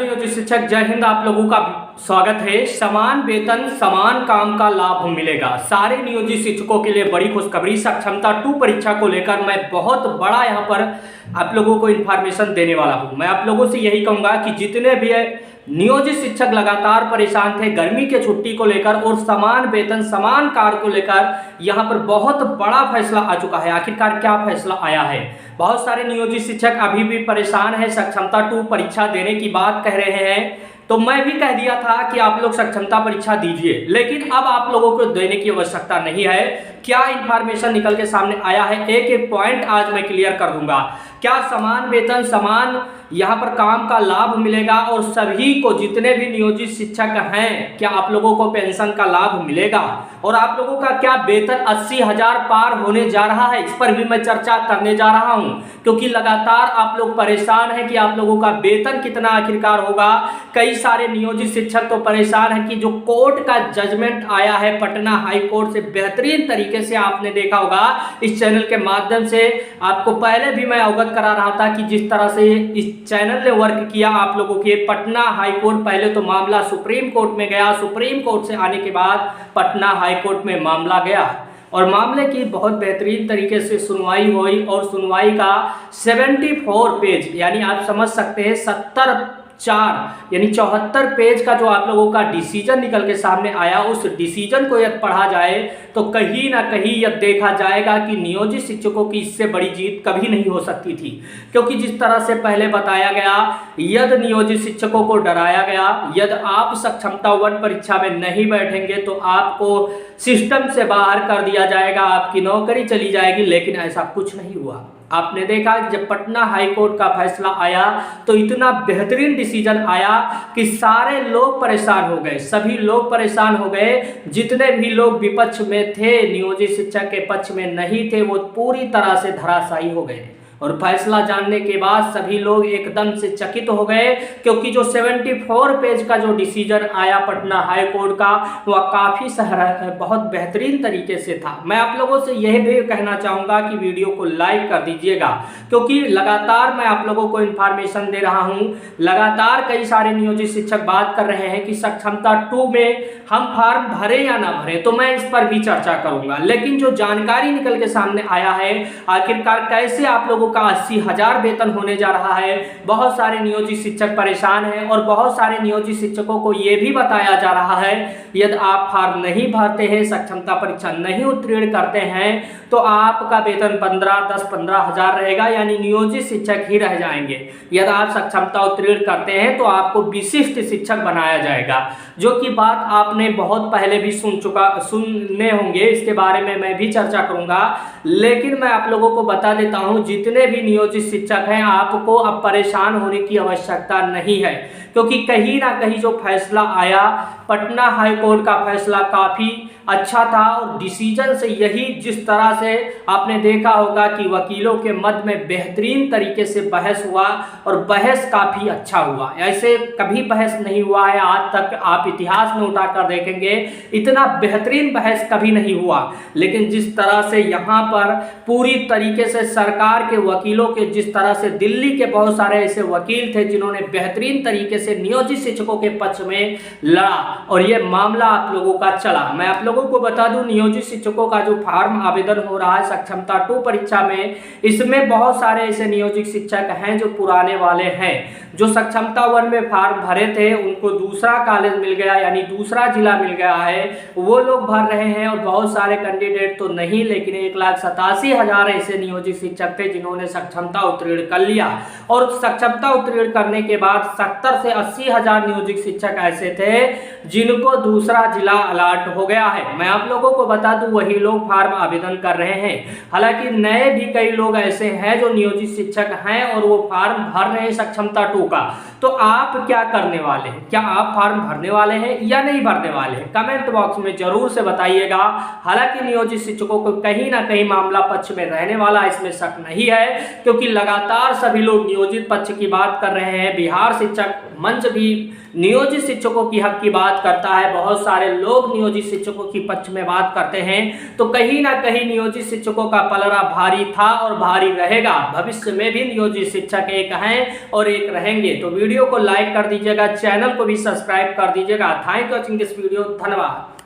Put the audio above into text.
नियोजित शिक्षक, जय हिंद। आप लोगों का स्वागत है। समान वेतन समान काम का लाभ मिलेगा। सारे नियोजित शिक्षकों के लिए बड़ी खुशखबरी। सक्षमता 2 परीक्षा को लेकर मैं बहुत बड़ा यहाँ पर आप लोगों को इन्फॉर्मेशन देने वाला हूँ। मैं आप लोगों से यही कहूँगा कि जितने भी नियोजित शिक्षक लगातार परेशान थे गर्मी के छुट्टी को लेकर और समान वेतन समान कार्य को लेकर, यहाँ पर बहुत बड़ा फैसला आ चुका है। आखिरकार क्या फैसला आया है? बहुत सारे नियोजित शिक्षक अभी भी परेशान हैं, सक्षमता 2 परीक्षा देने की बात कह रहे हैं। तो मैं भी कह दिया था कि आप लोग सक्षमता परीक्षा दीजिए, लेकिन अब आप लोगों को देने की आवश्यकता नहीं है। क्या इंफॉर्मेशन निकल के सामने आया है, एक एक पॉइंट आज मैं क्लियर कर दूंगा। क्या समान वेतन समान यहाँ पर काम का लाभ मिलेगा और सभी को, जितने भी नियोजित शिक्षक हैं, क्या आप लोगों को पेंशन का लाभ मिलेगा? और आप लोगों का क्या वेतन 80,000 पार होने जा रहा है? इस पर भी मैं चर्चा करने जा रहा हूं, क्योंकि लगातार आप लोग परेशान हैं कि आप लोगों का वेतन कितना आखिरकार होगा। कई सारे नियोजित शिक्षक तो परेशान हैं कि जो कोर्ट का जजमेंट आया है पटना हाई कोर्ट से, बेहतरीन तरीके से आपने देखा होगा इस चैनल के माध्यम से। आपको पहले भी मैं अवगत करा रहा था कि जिस तरह से इस चैनल ने वर्क किया आप लोगों के, पटना हाई कोर्ट पहले तो मामला सुप्रीम कोर्ट में गया, सुप्रीम कोर्ट से आने के बाद पटना हाई कोर्ट में मामला गया और मामले की बहुत बेहतरीन तरीके से सुनवाई हुई और सुनवाई का 74 पेज, यानी आप समझ सकते हैं 74 पेज का जो आप लोगों का डिसीजन निकल के सामने आया, उस डिसीजन को यदि पढ़ा जाए तो कहीं ना कहीं यह देखा जाएगा कि नियोजित शिक्षकों की इससे बड़ी जीत कभी नहीं हो सकती थी। क्योंकि जिस तरह से पहले बताया गया, यदि नियोजित शिक्षकों को डराया गया, यदि आप सक्षमता 1 परीक्षा में नहीं बैठेंगे तो आपको सिस्टम से बाहर कर दिया जाएगा, आपकी नौकरी चली जाएगी, लेकिन ऐसा कुछ नहीं हुआ। आपने देखा जब पटना हाई कोर्ट का फैसला आया तो इतना बेहतरीन डिसीजन आया कि सारे लोग परेशान हो गए, सभी लोग परेशान हो गए। जितने भी लोग विपक्ष में थे, नियोजित शिक्षक के पक्ष में नहीं थे, वो पूरी तरह से धराशायी हो गए। और फैसला जानने के बाद सभी लोग एकदम से चकित हो गए, क्योंकि जो 74 पेज का जो डिसीजन आया पटना हाई कोर्ट का, वह काफ़ी बहुत बेहतरीन तरीके से था। मैं आप लोगों से यह भी कहना चाहूँगा कि वीडियो को लाइक कर दीजिएगा, क्योंकि लगातार मैं आप लोगों को इन्फॉर्मेशन दे रहा हूँ। लगातार कई सारे नियोजित शिक्षक बात कर रहे हैं कि सक्षमता 2 में हम फॉर्म भरे या ना भरे, तो मैं इस पर भी चर्चा करूँगा। लेकिन जो जानकारी निकल के सामने आया है, आखिरकार कैसे आप लोगों का 80,000 वेतन होने जा रहा है, बहुत सारे नियोजित शिक्षक परेशान हैं और बहुत सारे नियोजित शिक्षकों को यह भी बताया जा रहा है यदि आप फॉर्म नहीं भरते हैं, सक्षमता परीक्षा नहीं उत्तीर्ण करते हैं, तो आपका वेतन 10-15 रहेगा, यानी नियोजित शिक्षक ही रह जाएंगे। यदि आप सक्षमता उत्तीर्ण करते हैं तो आपको विशिष्ट शिक्षक बनाया जाएगा, जो कि बात आपने बहुत पहले भी सुनने होंगे। इसके बारे में मैं भी चर्चा करूंगा, लेकिन मैं आप लोगों को बता देता हूं, जितने भी नियोजित शिक्षक हैं आपको अब परेशान होने की आवश्यकता नहीं है, क्योंकि कहीं ना कहीं जो फैसला आया पटना हाई कोर्ट का फैसला काफ़ी अच्छा था। और डिसीजन से यही, जिस तरह से आपने देखा होगा कि वकीलों के मध्य में बेहतरीन तरीके से बहस हुआ और बहस काफ़ी अच्छा हुआ। ऐसे कभी बहस नहीं हुआ है आज तक, आप इतिहास में उठाकर देखेंगे इतना बेहतरीन बहस कभी नहीं हुआ। लेकिन जिस तरह से यहाँ पर पूरी तरीके से सरकार के वकीलों के, जिस तरह से दिल्ली के बहुत सारे ऐसे वकील थे जिन्होंने बेहतरीन तरीके से नियोजित शिक्षकों के पक्ष में लड़ा और ये मामला आप लोगों का चला। मैं आप लोगों को बता दूं, नियोजित शिक्षकों का जो फॉर्म आवेदन हो रहा है सक्षमता 2 परीक्षा में, इसमें बहुत सारे ऐसे नियोजित शिक्षक हैं जो पुराने वाले हैं, जो सक्षमता 1 में फॉर्म भरे थे, उनको दूसरा कॉलेज मिल गया, यानी दूसरा जिला मिल गया है, वो लोग भर रहे हैं। और बहुत सारे कैंडिडेट तो नहीं, लेकिन 1,87,000 ऐसे नियोजित शिक्षक थे जिन्होंने सक्षमता उत्तीर्ण कर लिया। और सक्षमता उत्तीर्ण करने के बाद 70 से 80,000 नियोजित शिक्षक ऐसे थे जिनको दूसरा जिला अलॉट हो गया है। मैं आप लोगों को बता दूं, वही लोग फॉर्म आवेदन कर रहे हैं। हालांकि नए भी कई लोग ऐसे हैं जो नियोजित शिक्षक हैं और वो फॉर्म भर रहे हैं सक्षमता 2 का। तो आप क्या करने वाले हैं? क्या आप फॉर्म भरने वाले हैं या नहीं भरने वाले हैं? कमेंट बॉक्स में जरूर से बताइएगा। हालांकि नियोजित शिक्षकों को कहीं ना कहीं मामला पक्ष में रहने वाला, इसमें शक नहीं है, क्योंकि लगातार सभी लोग नियोजित पक्ष की बात कर रहे हैं। बिहार शिक्षक मंच भी नियोजित शिक्षकों की हक की बात करता है, बहुत सारे लोग नियोजित शिक्षकों की पक्ष में बात करते हैं। तो कहीं ना कहीं नियोजित शिक्षकों का पलड़ा भारी था और भारी रहेगा। भविष्य में भी नियोजित शिक्षक एक हैं और एक रहेंगे। तो वीडियो को लाइक कर दीजिएगा, चैनल को भी सब्सक्राइब कर दीजिएगा। Thank you watching this video, धन्यवाद।